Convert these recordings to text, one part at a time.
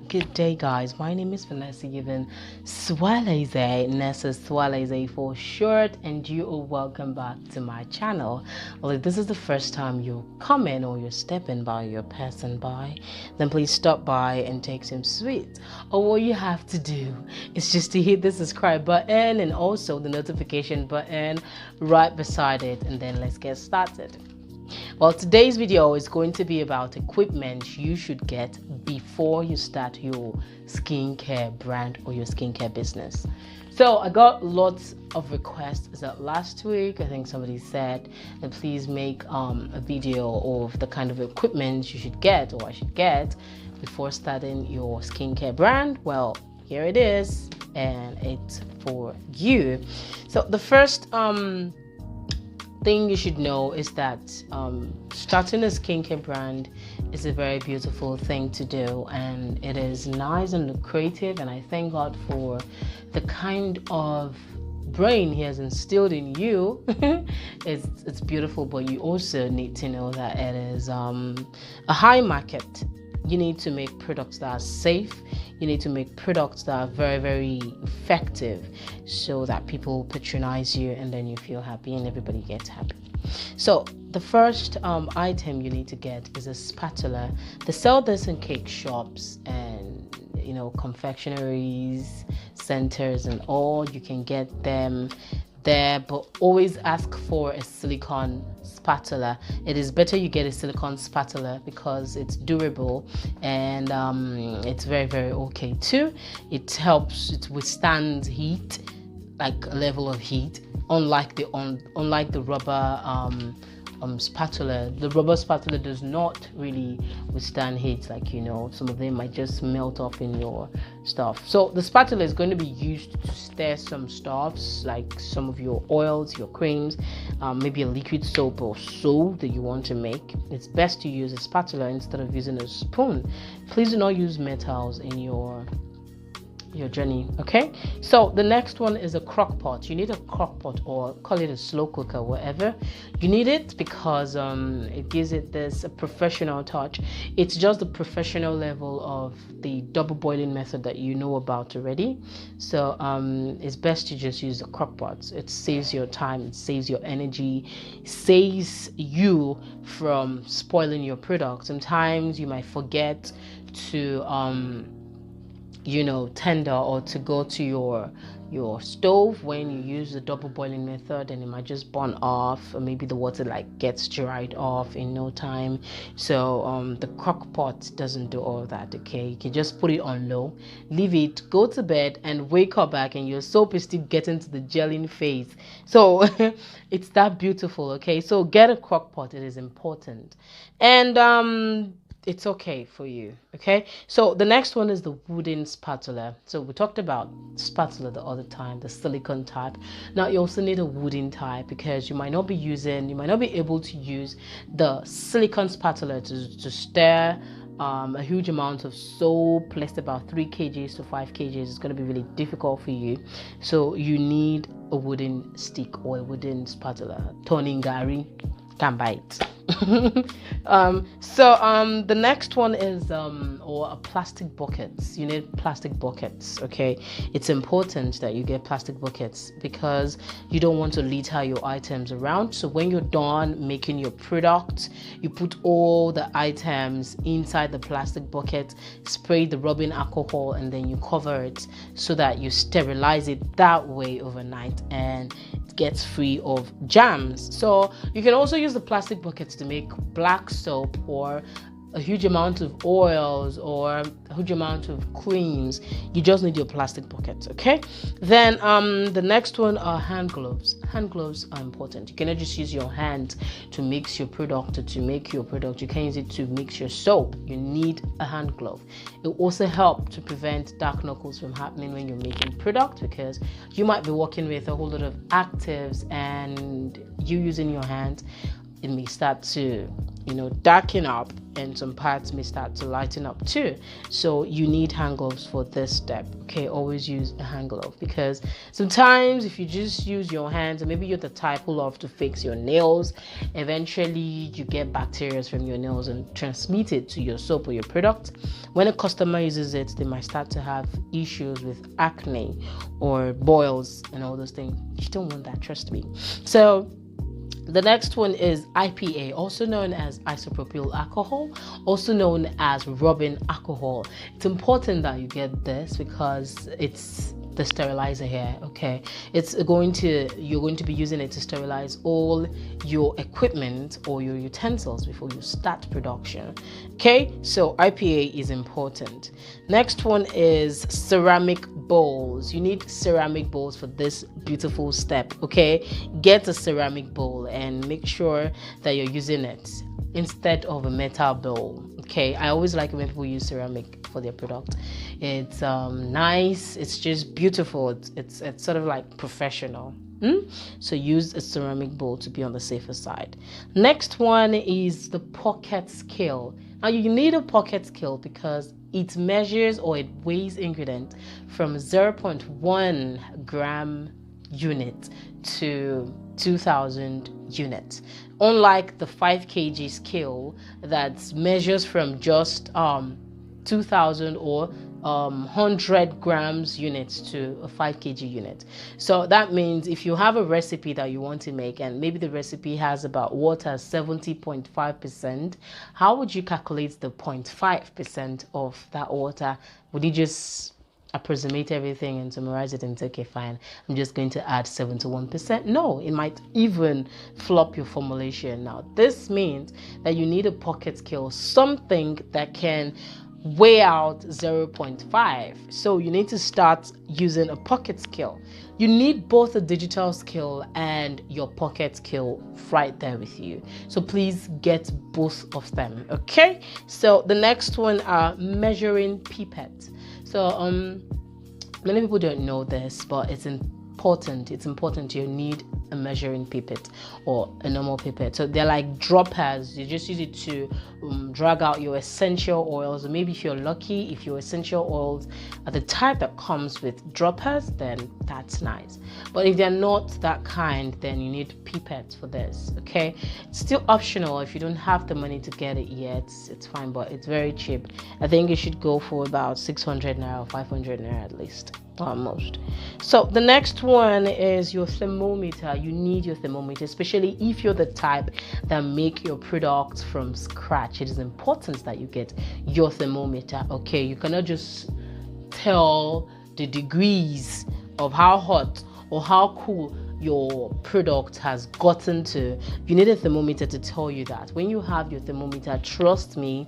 Good day, guys. My name is Vanesa Yvonne Sualeze, Nessa Sualeze for short, and you are welcome back to my channel. Well, if this is the first time you're coming or you're stepping by, you're passing by, then please stop by and take some sweets. All you have to do is just to hit the subscribe button and also the notification button right beside it, and then let's get started. Well, today's video is going to be about equipment you should get before you start your skincare brand or your skincare business. So I got lots of requests that last week. I think somebody said that please make a video of the kind of equipment you should get or I should get before starting your skincare brand. Well, here it is, and it's for you. So the first thing you should know is that starting a skincare brand is a very beautiful thing to do, and it is nice and lucrative, and I thank God for the kind of brain he has instilled in you. It's beautiful, but you also need to know that it is a high market. You need to make products that are safe. You need to make products that are very, very effective so that people patronize you and then you feel happy and everybody gets happy. So the first item you need to get is a spatula. They sell this in cake shops and confectionaries, centers and all. You can get them there, but always ask for a silicone spatula. It is better you get a silicone spatula because it's durable and it's very, very okay too. It withstands heat, like a level of heat, unlike the rubber spatula. The rubber spatula does not really withstand heat, like some of them might just melt off in your stuff. So the spatula is going to be used to stir some stuffs, like some of your oils, your creams, maybe a liquid soap or so that you want to make. It's best to use a spatula instead of using a spoon. Please do not use metals in your journey. Okay, so the next one is a crock pot. You need a crock pot, or call it a slow cooker, whatever. You need it because it gives it this professional touch. It's just the professional level of the double boiling method that you know about already. So it's best to just use the crock pot. It saves your time, it saves your energy, saves you from spoiling your product. Sometimes you might forget to tender or to go to your stove when you use the double boiling method, and it might just burn off, or maybe the water gets dried off in no time. So the crock pot doesn't do all that. Okay, you can just put it on low, leave it, go to bed, and wake up back and your soap is still getting to the gelling phase. So it's that beautiful. Okay, so get a crock pot. It is important, and it's okay for you. Okay, so the next one is the wooden spatula. So we talked about spatula the other time, the silicone type. Now you also need a wooden type because you might not be able to use the silicone spatula to stir a huge amount of soap, let's say about 3 kgs to 5 kgs. It's going to be really difficult for you, so you need a wooden stick or a wooden spatula. Turning gari can bite. The next one is a plastic buckets. You need plastic buckets. Okay, it's important that you get plastic buckets because you don't want to litter your items around. So when you're done making your product, you put all the items inside the plastic bucket, spray the rubbing alcohol, and then you cover it so that you sterilize it that way overnight and it gets free of germs. So you can also use the plastic buckets to make black soap or a huge amount of oils or a huge amount of creams. You just need your plastic buckets. Okay, then the next one are hand gloves. Hand gloves are important. You cannot just use your hand to mix your product or to make your product. You can use it to mix your soap. You need a hand glove. It will also help to prevent dark knuckles from happening when you're making product, because you might be working with a whole lot of actives and you using your hand it may start to, darken up, and some parts may start to lighten up too. So you need hand gloves for this step. Okay, always use a hand glove, because sometimes if you just use your hands, and maybe you're the type who love to fix your nails, eventually you get bacteria from your nails and transmit it to your soap or your product. When a customer uses it, they might start to have issues with acne or boils and all those things. You don't want that, trust me. So the next one is IPA, also known as isopropyl alcohol, also known as rubbing alcohol. It's important that you get this because it's the sterilizer here. Okay, you're going to be using it to sterilize all your equipment or your utensils before you start production. Okay, so IPA is important. Next one is ceramic bowls. You need ceramic bowls for this beautiful step. Okay, get a ceramic bowl and make sure that you're using it instead of a metal bowl. Okay, I always like when people use ceramic for their product. It's nice, it's just beautiful, it's sort of like professional. So use a ceramic bowl to be on the safer side. Next one is the pocket scale. Now you need a pocket scale because it measures or it weighs ingredient from 0.1 gram unit to 2000 units, unlike the 5 kg scale that measures from just 2000 or 100 grams units to a 5 kg unit. So that means if you have a recipe that you want to make, and maybe the recipe has about water 70.5%, how would you calculate the 0.5% of that water? Would you just approximate everything and summarize it and say, okay, fine, I'm just going to add 71%? No, it might even flop your formulation. Now, this means that you need a pocket scale, something that can weigh out 0.5. So you need to start using a pocket scale. You need both a digital scale and your pocket scale right there with you. So please get both of them. Okay, so the next one are measuring pipettes. So many people don't know this, but it's important. You need a measuring pipette or a normal pipette. So they're like droppers. You just use it to drag out your essential oils, or maybe if you're lucky, if your essential oils are the type that comes with droppers, then that's nice. But if they're not that kind, then you need pipettes for this. Okay, it's still optional if you don't have the money to get it yet. It's fine, but it's very cheap. I think you should go for about 600 naira or 500 naira at least. Most. So the next one is your thermometer. You need your thermometer, especially if you're the type that make your products from scratch. It is important that you get your thermometer. Okay, you cannot just tell the degrees of how hot or how cool your product has gotten to. You need a thermometer to tell you that. When you have your thermometer, trust me,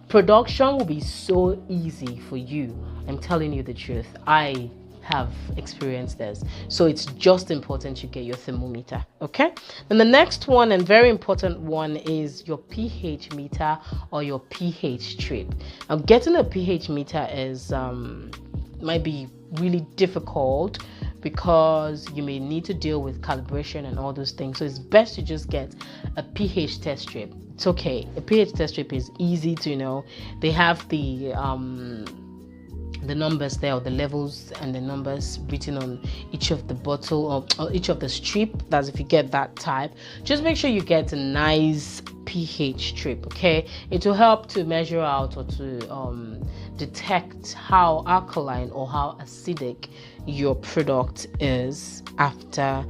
production will be so easy for you. I'm telling you the truth. I have experienced this. So it's just important you get your thermometer. Okay. And the next one, and very important one, is your pH meter or your pH strip. Now, getting a pH meter is might be really difficult because you may need to deal with calibration and all those things. So it's best to just get a pH test strip. It's okay. A pH test strip is easy to know. They have the numbers there, or the levels and the numbers written on each of the bottle or each of the strip. That's if you get that type. Just make sure you get a nice pH strip. Okay, it will help to measure out or to detect how alkaline or how acidic your product is after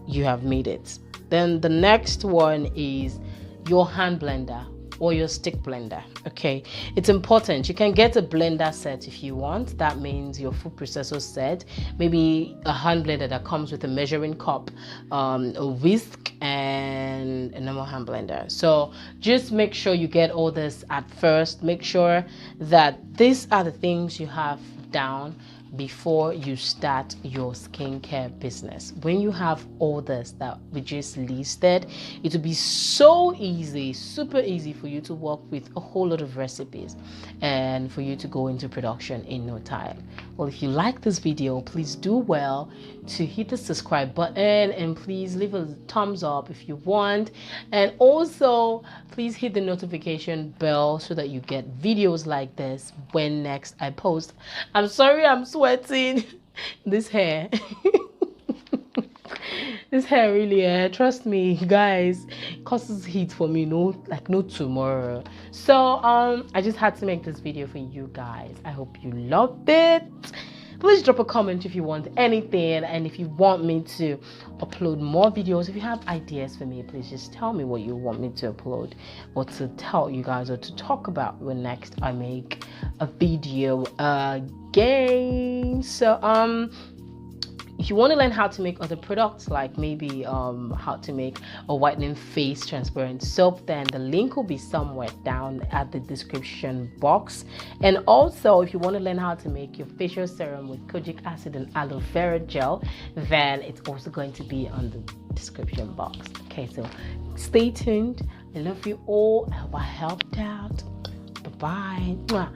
you have made it. Then the next one is your hand blender or your stick blender. Okay, it's important. You can get a blender set if you want. That means your food processor set, maybe a hand blender that comes with a measuring cup, a whisk, and a normal hand blender. So just make sure you get all this at first. Make sure that these are the things you have down before you start your skincare business. When you have all this that we just listed, it will be so easy, super easy for you to work with a whole lot of recipes and for you to go into production in no time. Well, if you like this video, please do well to hit the subscribe button, and please leave a thumbs up if you want, and also please hit the notification bell so that you get videos like this when next I post. I'm sorry I'm sweating. This hair this hair really, trust me guys, causes heat for me, no tomorrow. So I just had to make this video for you guys. I hope you loved it. Please drop a comment if you want anything, and if you want me to upload more videos, if you have ideas for me, please just tell me what you want me to upload or to tell you guys or to talk about when next I make a video again. So if you want to learn how to make other products, like maybe how to make a whitening face transparent soap, then the link will be somewhere down at the description box. And also, if you want to learn how to make your facial serum with kojic acid and aloe vera gel, then it's also going to be on the description box. Okay, so stay tuned. I love you all. I hope I helped out. Bye-bye.